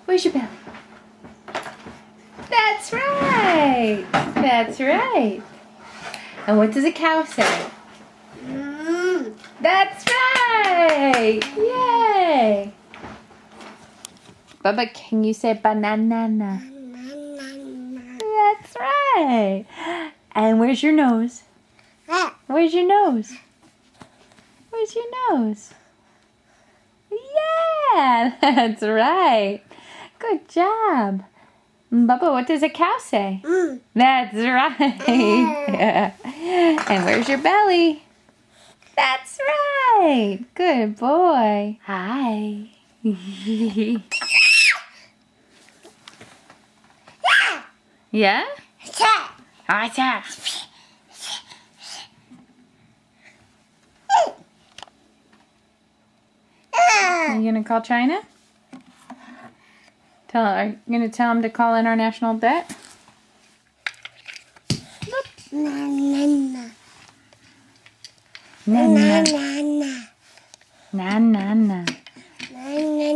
Where's your belly? That's right. That's right. And what does a cow say? That's right. Yay. Bubba, can you say banana? That's right. And where's your nose? Where's your nose? Where's your nose? Yeah, that's right. Good job. Bubba, what does a cow say? That's right. And where's your belly? That's right. Good boy. Hi. Yeah? Acha. Are you gonna call China? Are you gonna tell him to call in our national debt? Na na na. Na Na na na na. na na na. Na na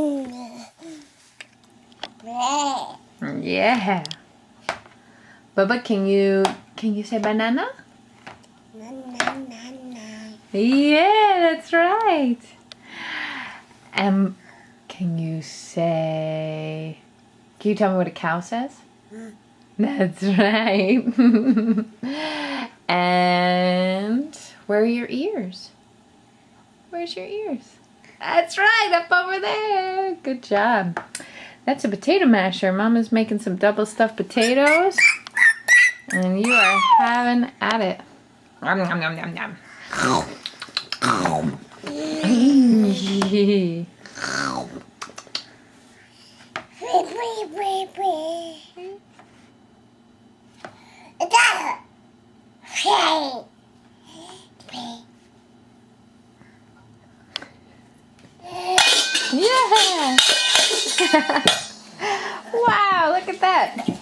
na. Yeah. Bubba, can you say banana? Na na na na. Yeah, that's right. Can you tell me what a cow says? That's right. And where are your ears? Where's your ears? That's right, up over there. Good job. That's a potato masher. Mama's making some double stuffed potatoes. And you are having at it. Nom, nom, nom, nom, nom. Yeah! Wow, look at that.